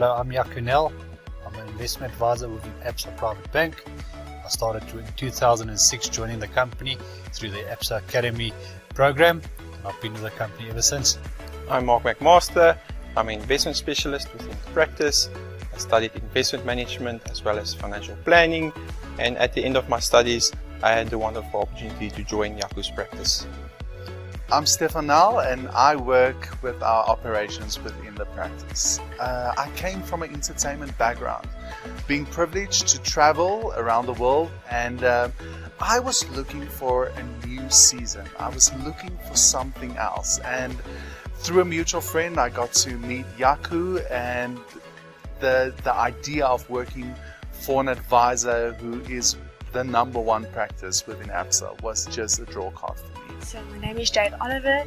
Hello, I'm Jaco Nel. I'm an investment advisor within Absa Private Bank. I started in 2006 joining the company through the Absa Academy program, and I've been with the company ever since. I'm Mark McMaster. I'm an investment specialist within practice. I studied investment management as well as financial planning, and at the end of my studies I had the wonderful opportunity to join Jaco's practice. I'm Stefan Nal and I work with our operations within the practice. I came from an entertainment background, being privileged to travel around the world, and I was looking for a new season. I was looking for something else, and through a mutual friend I got to meet Jaco, and the idea of working for an advisor who is the number one practice within Absa was just a draw card for me. So my name is Jade Oliver.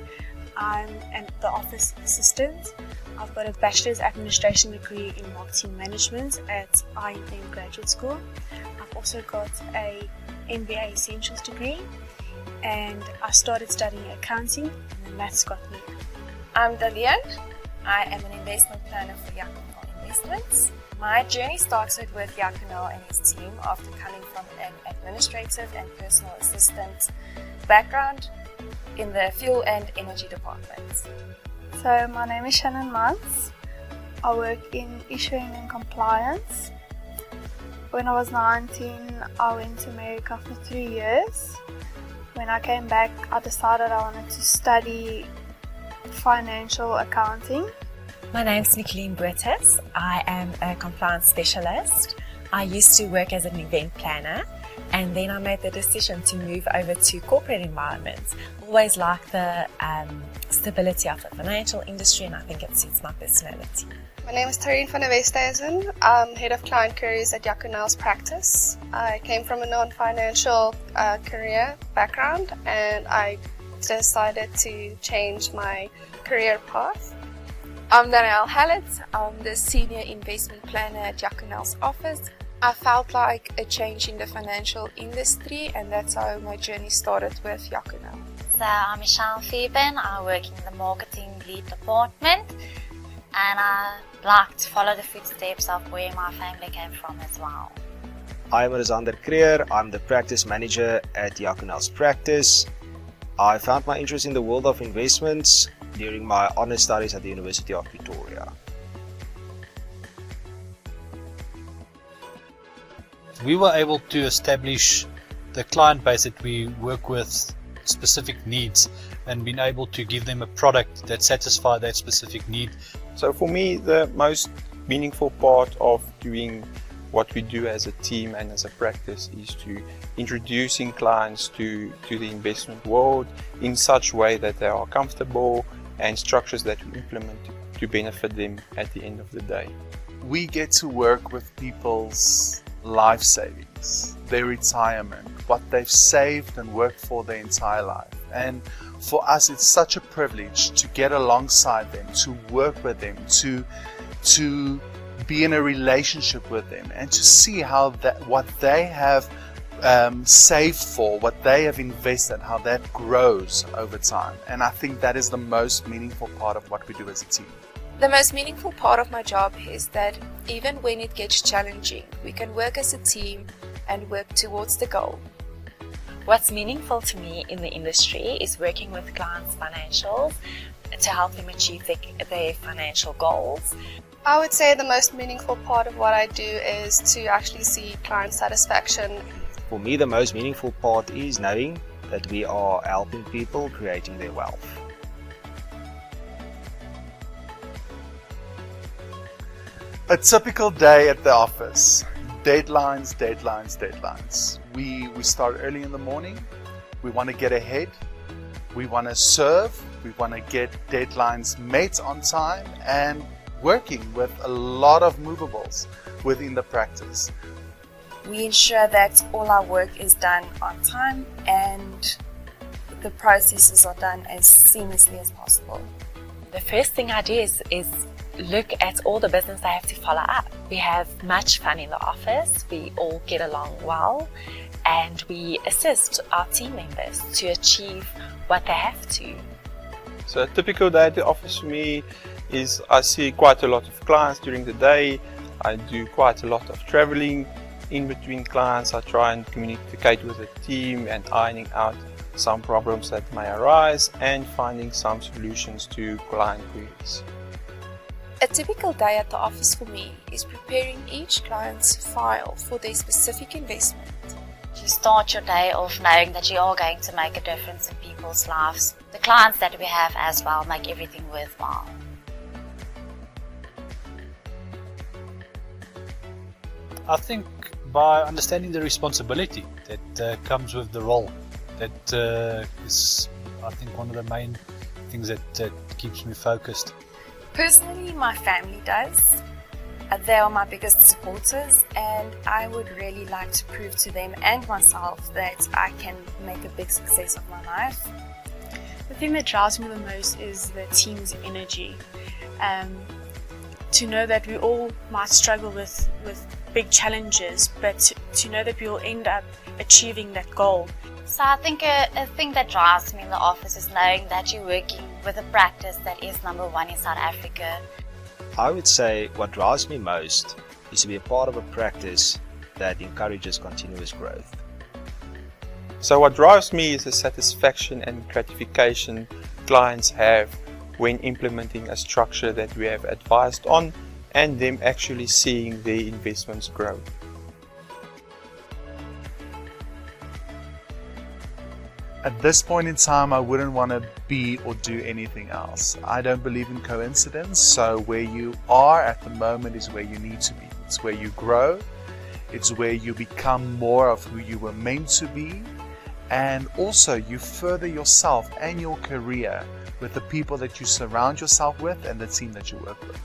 I'm the office assistant. I've got a bachelor's administration degree in marketing management at IFM Graduate School. I've also got a MBA Essentials degree, and I started studying accounting, and then maths got me. I'm Dalian. I am an investment planner for Jaco Nel Investments. My journey started with Jaco Nel and his team after coming from an administrative and personal assistant background in the fuel and energy departments. So my name is Shannon Muntz. I work in issuing and compliance. When I was 19, I went to America for 3 years. When I came back, I decided I wanted to study financial accounting. My name is Nicoline Boertes. I am a compliance specialist. I used to work as an event planner, and then I made the decision to move over to corporate environments. Always like the stability of the financial industry, and I think it suits my personality. My name is Tarine van der Westhuizen. I'm head of client careers at Jaco Nel's practice. I came from a non-financial career background, and I decided to change my career path. I'm Danielle Hallett. I'm the senior investment planner at Jaco Nel's office. I felt like a change in the financial industry, and that's how my journey started with Jaco Nel. So I'm Michelle Feben. I work in the marketing lead department, and I like to follow the footsteps of where my family came from as well. I'm Alexander Creer. I'm the practice manager at Jaco Nel's practice. I found my interest in the world of investments during my honours studies at the University of Pretoria. We were able to establish the client base that we work with specific needs, and been able to give them a product that satisfies that specific need. So for me, the most meaningful part of doing what we do as a team and as a practice is to introducing clients to the investment world in such a way that they are comfortable, and structures that we implement to benefit them at the end of the day. We get to work with people's life savings, their retirement, what they've saved and worked for their entire life. And for us, it's such a privilege to get alongside them, to work with them, to be in a relationship with them, and to see how what they have saved for, what they have invested, how that grows over time. And I think that is the most meaningful part of what we do as a team. The most meaningful part of my job is that even when it gets challenging, we can work as a team and work towards the goal. What's meaningful to me in the industry is working with clients' financials to help them achieve their financial goals. I would say the most meaningful part of what I do is to actually see client satisfaction. For me, the most meaningful part is knowing that we are helping people creating their wealth. A typical day at the office. Deadlines, deadlines, deadlines. We start early in the morning. We want to get ahead. We want to serve. We want to get deadlines met on time, and working with a lot of movables within the practice. We ensure that all our work is done on time and the processes are done as seamlessly as possible. The first thing I do is look at all the business I have to follow up. We have much fun in the office, we all get along well, and we assist our team members to achieve what they have to. So a typical day at the office for me is I see quite a lot of clients during the day. I do quite a lot of traveling in between clients. I try and communicate with the team and ironing out some problems that may arise and finding some solutions to client queries. A typical day at the office for me is preparing each client's file for their specific investment. You start your day off knowing that you are going to make a difference in people's lives. The clients that we have as well make everything worthwhile. I think by understanding the responsibility that comes with the role, that is, I think, one of the main things that keeps me focused. Personally, my family does. They are my biggest supporters, and I would really like to prove to them and myself that I can make a big success of my life. The thing that drives me the most is the team's energy. To know that we all might struggle with big challenges, but to know that we will end up achieving that goal. So I think a thing that drives me in the office is knowing that you're working with a practice that is number one in South Africa. I would say what drives me most is to be a part of a practice that encourages continuous growth. So what drives me is the satisfaction and gratification clients have when implementing a structure that we have advised on and them actually seeing their investments grow. At this point in time, I wouldn't want to be or do anything else. I don't believe in coincidence, so where you are at the moment is where you need to be. It's where you grow, it's where you become more of who you were meant to be, and also you further yourself and your career with the people that you surround yourself with and the team that you work with.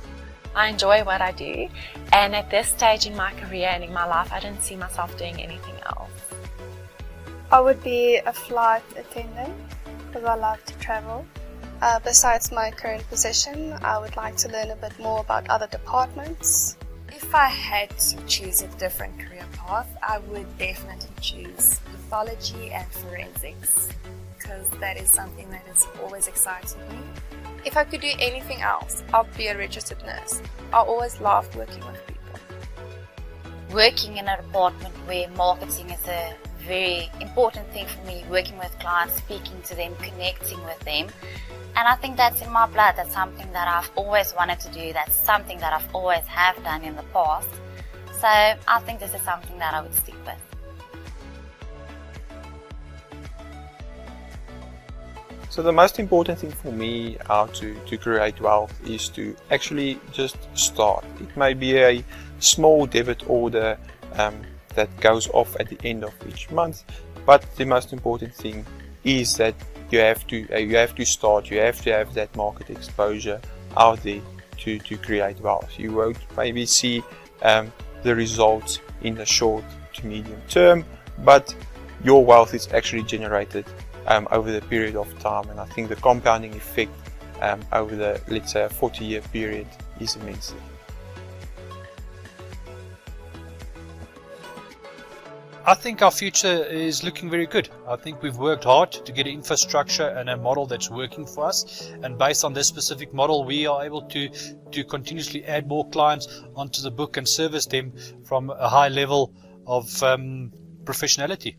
I enjoy what I do, and at this stage in my career and in my life, I don't see myself doing anything else. I would be a flight attendant because I love to travel. Besides my current position, I would like to learn a bit more about other departments. If I had to choose a different career path, I would definitely choose pathology and forensics, because that is something that has always excited me. If I could do anything else, I'll be a registered nurse. I always loved working with people. Working in a department where marketing is a very important thing for me, working with clients, speaking to them, connecting with them. And I think that's in my blood. That's something that I've always wanted to do. That's something that I've always have done in the past. So I think this is something that I would stick with. So the most important thing for me how to create wealth is to actually just start. It may be a small debit order that goes off at the end of each month, but the most important thing is that you have to start. You have to have that market exposure out there to create wealth. You won't maybe see the results in the short to medium term, but your wealth is actually generated over the period of time, and I think the compounding effect over the, let's say, a 40-year period is immense. I think our future is looking very good. I think we've worked hard to get an infrastructure and a model that's working for us, and based on this specific model we are able to continuously add more clients onto the book and service them from a high level of professionality.